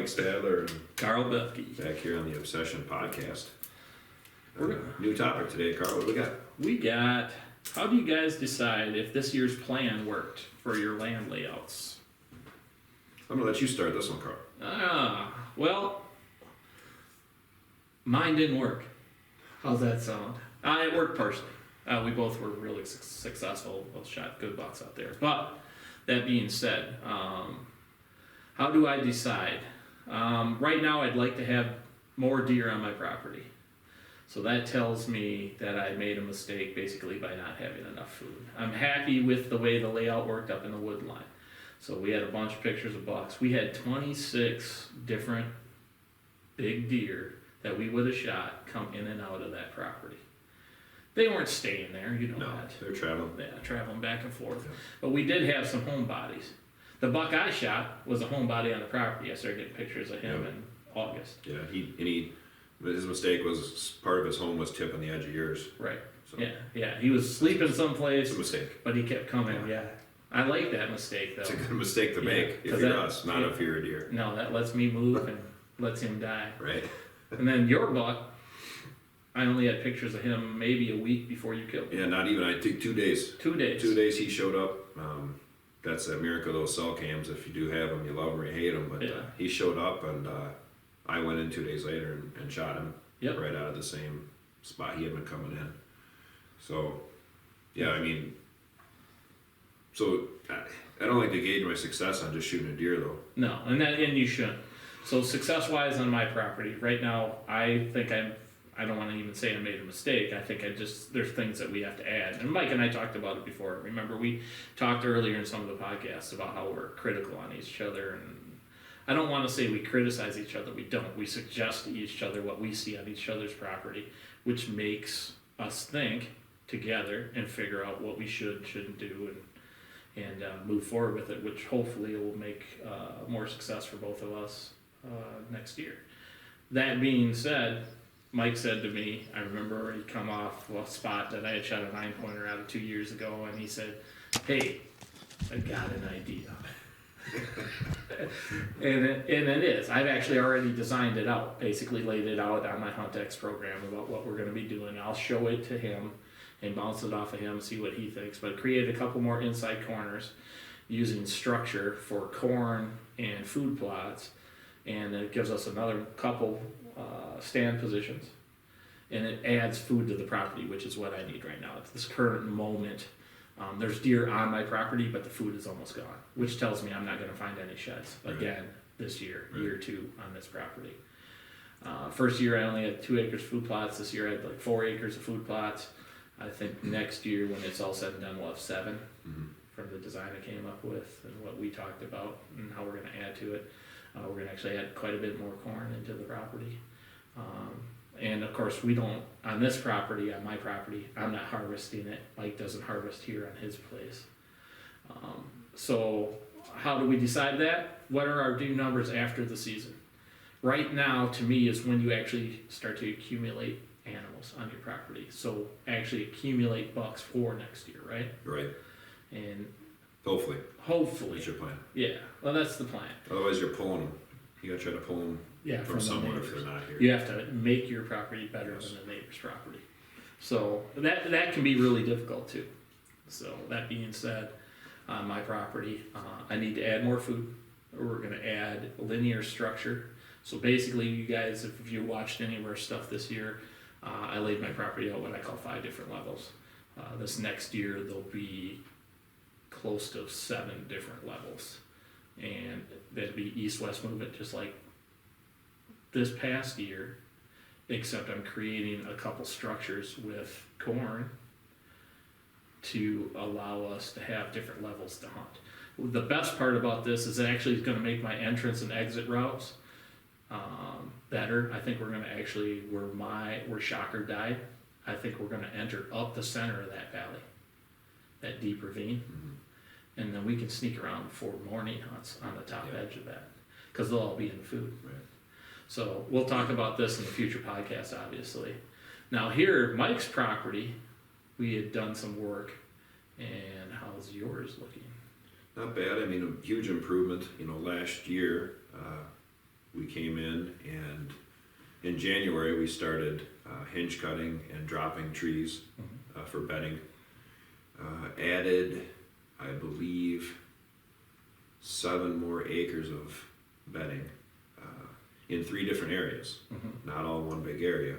Mike Stadler and Karl Befke. back here on the Obsession Podcast. We're- New topic today, Karl. What do we got? We got, how do you guys decide if this year's plan worked for your land layouts? I'm gonna let you start this one, Karl. Well, mine didn't work. How's that sound? It worked partially. We both were really successful. Both shot good bucks out there. But that being said, how do I decide? Right now, I'd like to have more deer on my property. So that tells me that I made a mistake basically by not having enough food. I'm happy with the way the layout worked up in the wood line. So we had a bunch of pictures of bucks. We had 26 different big deer that we would have shot come in and out of that property. They weren't staying there, you know No, that. they're traveling. Yeah, traveling back and forth. Yeah. But we did have some home bodies. The buck I shot was a home body on the property. I started getting pictures of him in August. Yeah, his mistake was part of his home was tipping the edge of yours. Right. So Yeah. He was sleeping someplace, it's a mistake. but he kept coming. Yeah. I like that mistake though. It's a good mistake to make if 'cause you're that- us, not if you're a deer. No, that lets me move and lets him die. Right. And then your buck, I only had pictures of him maybe a week before you killed him. Yeah, not even. I think 2 days. 2 days. 2 days he showed up. That's a miracle of those cell cams. If you do have them, you love them or you hate them. But he showed up, and I went in 2 days later and shot him right out of the same spot he had been coming in. So, yeah, I mean, I don't like to gauge my success on just shooting a deer, though. No, and you shouldn't. So success-wise on my property, right now, I think I don't want to even say I made a mistake. I think there's things that we have to add. And Mike and I talked about it before. Remember, we talked earlier in some of the podcasts about how we're critical on each other. And I don't want to say we criticize each other. We don't. We suggest to each other what we see on each other's property, which makes us think together and figure out what we shouldn't do and move forward with it, which hopefully will make more success for both of us next year. That being said, Mike said to me, I remember he come off a spot that I had shot a 9-pointer out of 2 years ago, and he said, "Hey, I got an idea." and it is. I've actually already designed it out, basically laid it out on my HuntX program about what we're going to be doing. I'll show it to him and bounce it off of him, see what he thinks. But created a couple more inside corners using structure for corn and food plots, and it gives us another couple stand positions, and it adds food to the property, which is what I need right now at this current moment. There's deer on my property, but the food is almost gone, which tells me I'm not going to find any sheds again this year, year 2 on this property. First year I only had 2 acres of food plots. This year I had like 4 acres of food plots. I think next year when it's all said and done we'll have 7 from the design I came up with and what we talked about and how we're going to add to it. We're going to actually add quite a bit more corn into the property. And of course we don't, on this property, on my property, I'm not harvesting it. Mike doesn't harvest here on his place. So how do we decide that? What are our due numbers after the season? Right now, to me, is when you actually start to accumulate animals on your property. So actually accumulate bucks for next year, right? Right. And Hopefully. hopefully, That's your plan. yeah. Well, that's the plan. Otherwise, you're pulling them. You gotta try to pull them from the somewhere if neighbors. they're not here. You have to make your property better than the neighbor's property. So that can be really difficult too. So that being said, on my property, I need to add more food. We're gonna add linear structure. So basically, you guys, if you watched any of our stuff this year, I laid my property out what I call 5 different levels. This next year, there'll be close to 7 different levels. And that'd be east-west movement, just like this past year, except I'm creating a couple structures with corn to allow us to have different levels to hunt. The best part about this is it actually going to make my entrance and exit routes better. I think we're going to actually, where Shocker died, I think we're going to enter up the center of that valley, that deep ravine. And then we can sneak around for morning hunts on the top edge of that, because they'll all be in the food. Right. So we'll talk about this in the future podcast, obviously. Now here, Mike's property, we had done some work, and how's yours looking? Not bad. I mean, a huge improvement. Last year we came in January we started hinge cutting and dropping trees for bedding. Added, I believe, 7 more acres of bedding in 3 different areas, not all one big area.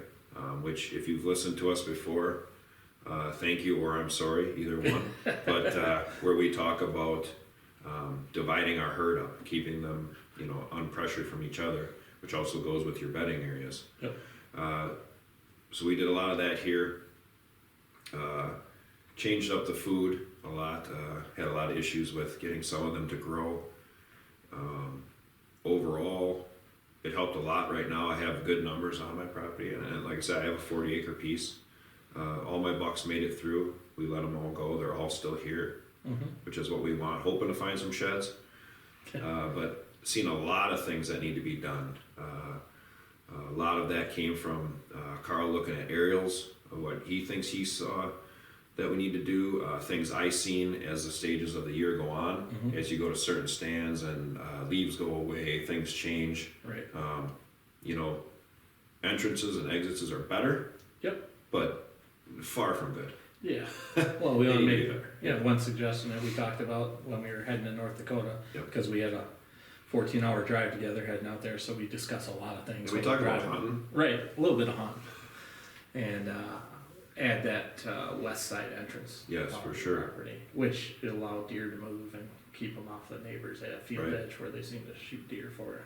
Which, if you've listened to us before, thank you or I'm sorry, either one. But where we talk about dividing our herd up, keeping them, unpressured from each other, which also goes with your bedding areas. Yep. So we did a lot of that here. Changed up the food a lot. Had a lot of issues with getting some of them to grow. Overall, it helped a lot. Right now, I have good numbers on my property, and like I said, I have a 40-acre piece. All my bucks made it through. We let them all go. They're all still here, which is what we want. Hoping to find some sheds, but seen a lot of things that need to be done. A lot of that came from Karl looking at aerials of what he thinks he saw that we need to do. Things I seen as the stages of the year go on, as you go to certain stands and leaves go away, things change. Right. Entrances and exits are better. Yep. But far from good. Yeah. Well, we want to make one suggestion that we talked about when we were heading to North Dakota, because we had a 14-hour drive together heading out there, so we discuss a lot of things. We talk about hunting. Right, a little bit of hunting. And add that west side entrance. Yes, for sure. Property, which will allow deer to move and keep them off the neighbors at field edge where they seem to shoot deer for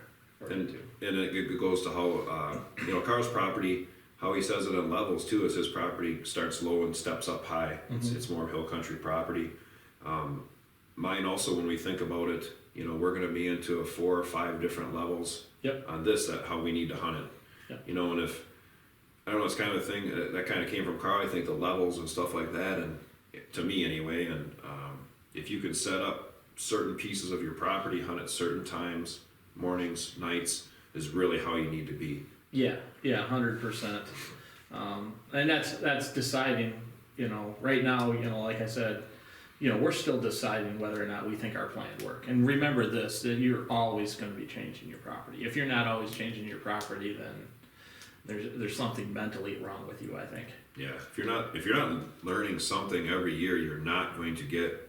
and, it too. And it goes to how, Karl's property, how he says it in levels too, is his property starts low and steps up high. It's more hill country property. Mine also, when we think about it, we're going to be into 4 or 5 different levels on this, that how we need to hunt it. Yep. And if, I don't know, it's kind of a thing that kind of came from Karl, I think, the levels and stuff like that, and to me anyway, and if you can set up certain pieces of your property, hunt at certain times, mornings, nights, is really how you need to be. Yeah, 100%. And that's deciding, right now, like I said, we're still deciding whether or not we think our plan would work. And remember this, that you're always going to be changing your property. If you're not always changing your property, then there's something mentally wrong with you, I think. Yeah, if you're not learning something every year, you're not going to get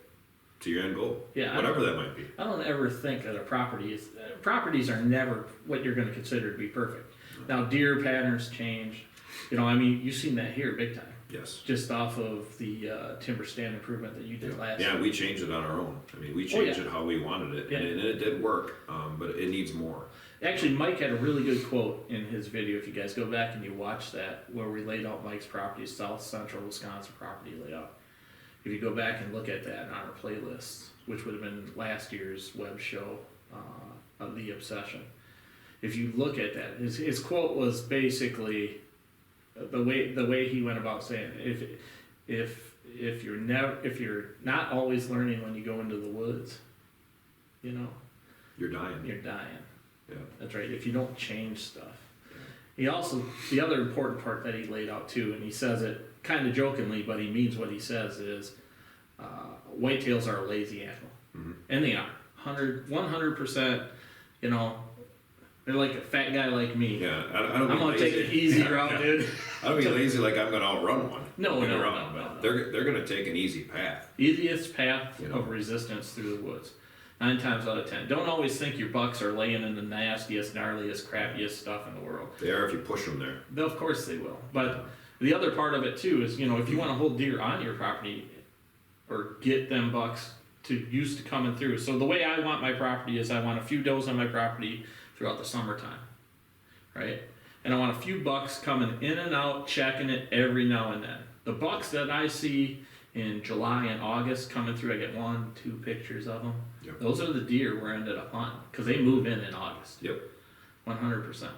to your end goal. Yeah, whatever that might be. I don't ever think that properties are never what you're going to consider to be perfect. Now, deer patterns change. You've seen that here big time. Yes. Just off of the timber stand improvement that you did last year. Yeah, we changed it on our own. We changed it how we wanted it, and it did work, but it needs more. Actually, Mike had a really good quote in his video. If you guys go back and you watch that, where we laid out Mike's property, South Central Wisconsin property layout. If you go back and look at that on our playlist, which would have been last year's web show, The Obsession. If you look at that, his quote was basically the way he went about saying it, if you're not always learning when you go into the woods, you're dying. You're dying. Yeah. That's right. If you don't change stuff. He also, the other important part that he laid out too, and he says it kind of jokingly, but he means what he says is, whitetails are a lazy animal, and they are 100%. They're like a fat guy like me. Yeah, I'm gonna take it easy route, dude. I don't mean lazy like I'm gonna outrun one. No. They're gonna take an easy path. Easiest path of resistance through the woods. 9 times out of 10. Don't always think your bucks are laying in the nastiest, gnarliest, crappiest stuff in the world. They are if you push them there. Of course they will. But the other part of it too is, if you want to hold deer on your property or get them bucks used to coming through. So the way I want my property is I want a few does on my property throughout the summertime, right? And I want a few bucks coming in and out, checking it every now and then. The bucks that I see in July and August coming through, I get 1, 2 pictures of them. Yep. Those are the deer we're ended up hunting because they move in August. Yep. 100%.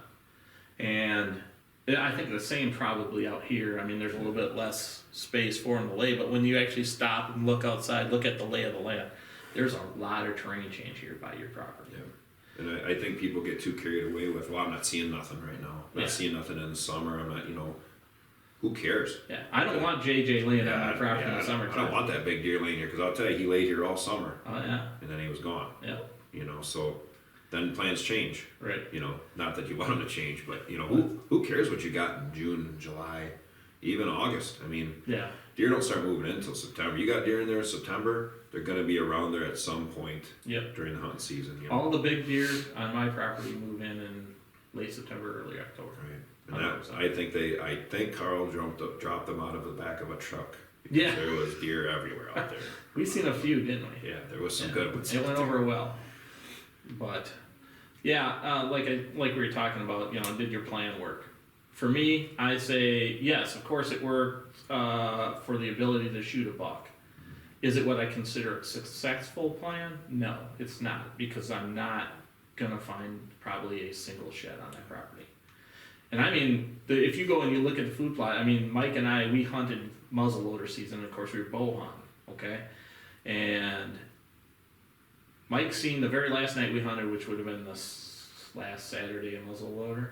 And I think the same probably out here. There's a little bit less space for them to lay, but when you actually stop and look outside, look at the lay of the land, there's a lot of terrain change here by your property. Yeah. And I think people get too carried away with, I'm not seeing nothing right now. I'm not seeing nothing in the summer. I'm not, who cares? Yeah, I don't want JJ laying on my property in the summertime. I don't want that big deer laying here, because I'll tell you, he laid here all summer. Oh, yeah. And then he was gone. Yeah. So then plans change. Right. You know, not that you want them to change, but you know, who cares what you got in June, July, even August? I mean, Yeah. deer don't start moving in until September. You got deer in there in September, they're going to be around there at some point during the hunting season. You know? All the big deer on my property move in late September, early October. Right. And that, I think Karl dropped them out of the back of a truck. Yeah. There was deer everywhere out there. We've seen a few, didn't we? Yeah, there was some good ones. It went over well. But yeah, like we were talking about, you know, did your plan work? For me, I say yes, of course it worked for the ability to shoot a buck. Is it what I consider a successful plan? No, it's not, because I'm not gonna find probably a single shed on that property. And I mean, if you go and you look at the food plot, I mean, Mike and I, we hunted muzzleloader season, and of course we were bow hunting, okay? And Mike seen the very last night we hunted, which would have been this last Saturday in muzzleloader,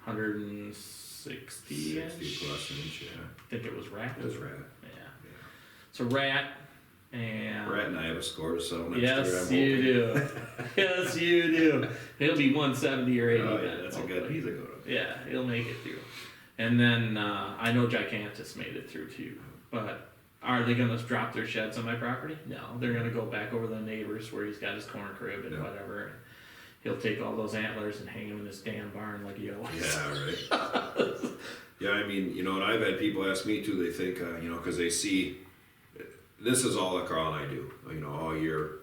160 inch. 60 plus inch, yeah. I think it was rat. It was rat. Yeah. So rat, and Rat and I have a score to settle next yes, year. you do. Yes, you do. He'll be 170 or 80. Oh, yeah, then, that's hopefully. he's a good one. Yeah, he'll make it through. And then I know Gigantus made it through too. But are they going to drop their sheds on my property? No, they're going to go back over the neighbors where he's got his corn crib and whatever. He'll take all those antlers and hang them in his damn barn like he always. Yeah, right. Yeah, I mean, you know, and I've had people ask me too. They think, you know, because they see this is all that Karl and I do, you know, all year.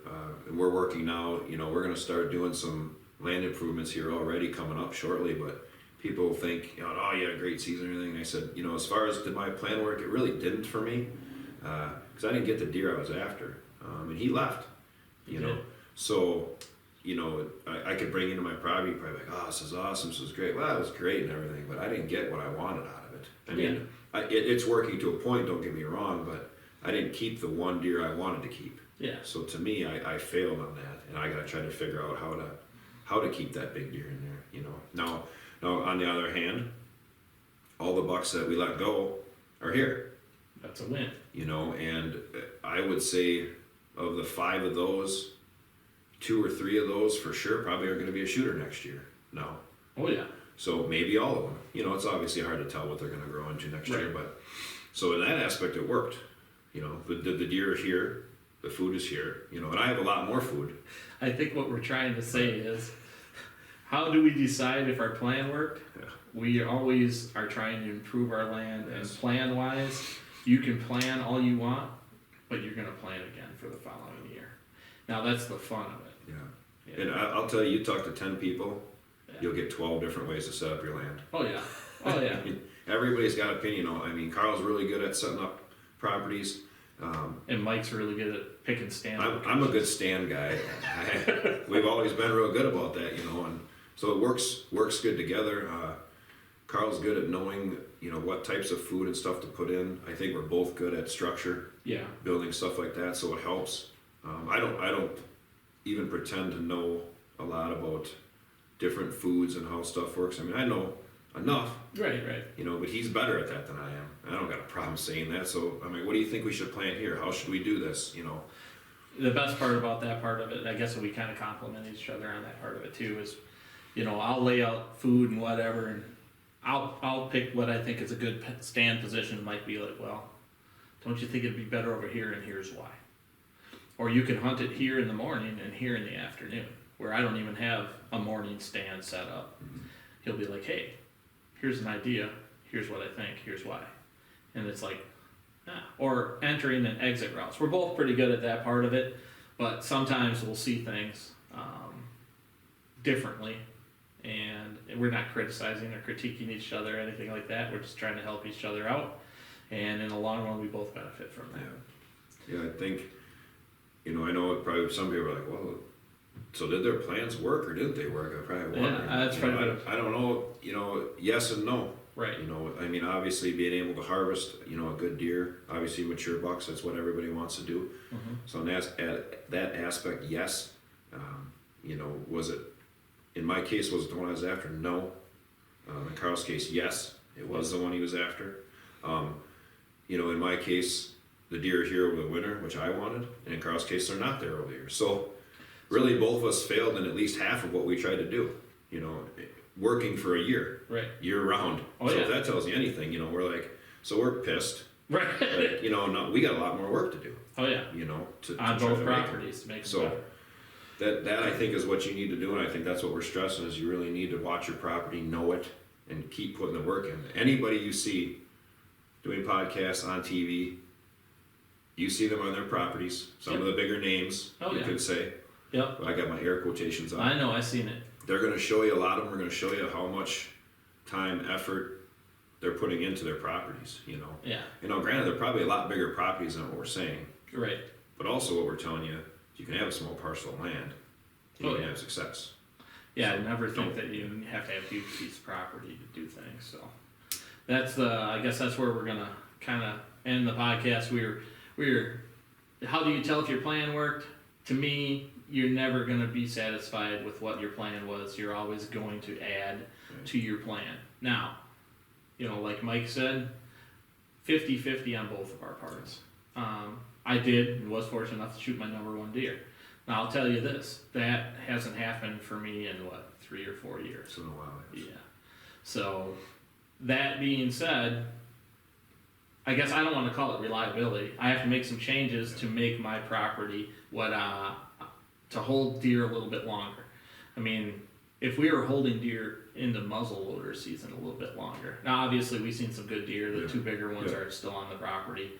And we're working now. You know, we're going to start doing some land improvements here already coming up shortly, but people think, you know, oh yeah, great season and everything. I said, you know, as far as did my plan work, it really didn't for me, because I didn't get the deer I was after, and he left, you know. So, you know, I could bring into my property, probably like, oh, this is awesome, this is great. Well, it was great and everything, but I didn't get what I wanted out of it. I mean, it's working to a point. Don't get me wrong, but I didn't keep the one deer I wanted to keep. Yeah. So to me, I failed on that, and I got to try to figure out how to keep that big deer in there, you know. Now, on the other hand, all the bucks that we let go are here. That's a win. You know, and I would say of the 5 of those, 2 or 3 of those for sure probably are going to be a shooter next year. No. Oh, yeah. So maybe all of them. You know, it's obviously hard to tell what they're going to grow into next year, but so in that aspect it worked. You know, the deer are here, the food is here, you know, and I have a lot more food. I think what we're trying to say is, how do we decide if our plan worked? Yeah. We always are trying to improve our land, and plan-wise, you can plan all you want, but you're going to plan again for the following year. Now, that's the fun of it. Yeah. And I'll tell you, you talk to 10 people, you'll get 12 different ways to set up your land. Oh, yeah. Oh, yeah. Everybody's got opinion on. I mean, Karl's really good at setting up properties. And Mike's really good at picking stand. I'm a good stand guy. We've always been real good about that, you know, and so it works good together. Karl's good at knowing, you know, what types of food and stuff to put in. I think we're both good at structure, building stuff like that, so it helps. I don't even pretend to know a lot about different foods and how stuff works. I mean, I know enough, right, you know, but he's better at that than I am. I don't got a problem saying that. So I mean, what do you think we should plant here? How should we do this? You know, the best part about that part of it, I guess we kind of complement each other on that part of it too, is, you know, I'll lay out food and whatever, and I'll pick what I think is a good stand position. Might be like, well, don't you think it'd be better over here, and here's why. Or you can hunt it here in the morning and here in the afternoon, where I don't even have a morning stand set up. He'll be like, hey, here's an idea, here's what I think, here's why. And it's like, or entering and exit routes. We're both pretty good at that part of it, but sometimes we'll see things differently, and we're not criticizing or critiquing each other or anything like that. We're just trying to help each other out, and in the long run, we both benefit from that. Yeah, I think, you know, I know probably some people are like, well, so did their plans work or didn't they work? I probably wonder. That's probably I don't know, you know, yes and no. Right. You know, I mean, obviously being able to harvest, you know, a good deer, obviously mature bucks, that's what everybody wants to do. So in that aspect, yes. You know, was it, in my case, was it the one I was after? No. In Karl's case, yes, it was the one he was after. You know, in my case, the deer are here over the winter, which I wanted, and in Karl's case, they're not there over here. So really both of us failed in at least half of what we tried to do. Working for a year, right, year round. Oh, so yeah. if that tells you anything, we're like, so we're pissed. Right. But, no, we got a lot more work to do. Oh yeah. To on try both to properties to make it better. That I think is what you need to do, and I think that's what we're stressing is you really need to watch your property, know it, and keep putting the work in. Anybody you see doing podcasts on TV, you see them on their properties. Some of the bigger names, you could say. Yep. I got my air quotations on. I know, I seen it. They're going to show you, a lot of them are going to show you how much time, effort they're putting into their properties, Yeah. Granted, they're probably a lot bigger properties than what we're saying. Right. But also what we're telling you, you can have a small parcel of land, and you can have success. Yeah, I never think that you have to have a huge piece of property to do things. So that's I guess that's where we're gonna kind of end the podcast. We're. How do you tell if your plan worked? To me, you're never gonna be satisfied with what your plan was. You're always going to add to your plan. Now, like Mike said, 50-50 on both of our parts. I was fortunate enough to shoot my number one deer. Now I'll tell you this, that hasn't happened for me in 3 or 4 years. It's been a while. Yeah. So that being said, I guess I don't want to call it reliability. I have to make some changes to make my property to hold deer a little bit longer. I mean, if we were holding deer in the muzzleloader season a little bit longer. Now obviously we've seen some good deer. The two bigger ones are still on the property,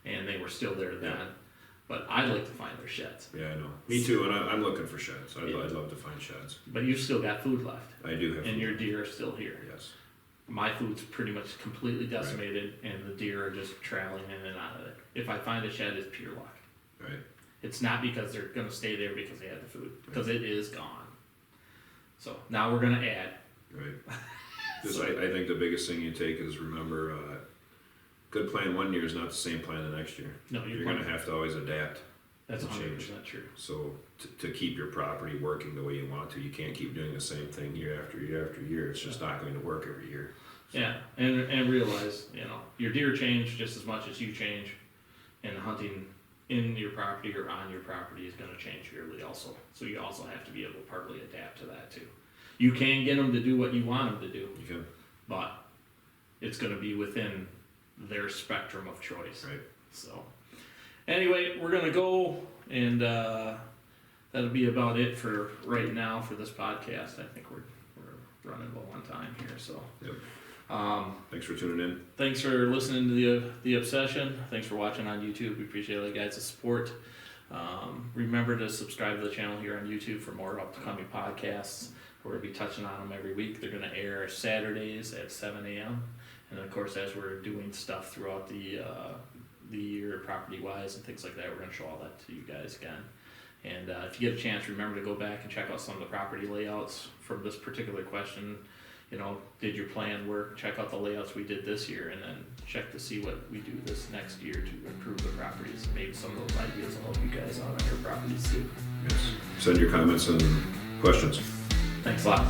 and they were still there then. But I'd like to find their sheds. Yeah, I know. Me too, and I'm looking for sheds. I'd love to find sheds. But you've still got food left. I do have and food. your deer are still here. Yes. My food's pretty much completely decimated, and the deer are just traveling in and out of it. If I find a shed, it's pure luck. Right. It's not because they're going to stay there because they had the food, because it is gone. So now we're going to add. Right. I think the biggest thing you take is remember, good plan one year is not the same plan the next year. No, you're going to have to always adapt. That's 100% change. True. So to keep your property working the way you want to, you can't keep doing the same thing year after year after year. It's just not going to work every year. So. Yeah, and realize, your deer change just as much as you change, and the hunting in your property or on your property is going to change yearly also. So you also have to be able to partly adapt to that too. You can get them to do what you want them to do. You can. But it's going to be within their spectrum of choice. Right. So anyway, we're going to go, and that'll be about it for right now for this podcast. I think we're running low on time here. So. Yep. Thanks for tuning in. Thanks for listening to the Obsession. Thanks for watching on YouTube. We appreciate all you guys' support. Remember to subscribe to the channel here on YouTube for more upcoming podcasts. We're going to be touching on them every week. They're going to air Saturdays at 7 a.m. And of course, as we're doing stuff throughout the year, property-wise and things like that, we're going to show all that to you guys again. And if you get a chance, remember to go back and check out some of the property layouts from this particular question. Did your plan work? Check out the layouts we did this year, and then check to see what we do this next year to improve the properties. Maybe some of those ideas will help you guys out on your properties too. Yes. Send your comments and questions. Thanks a lot.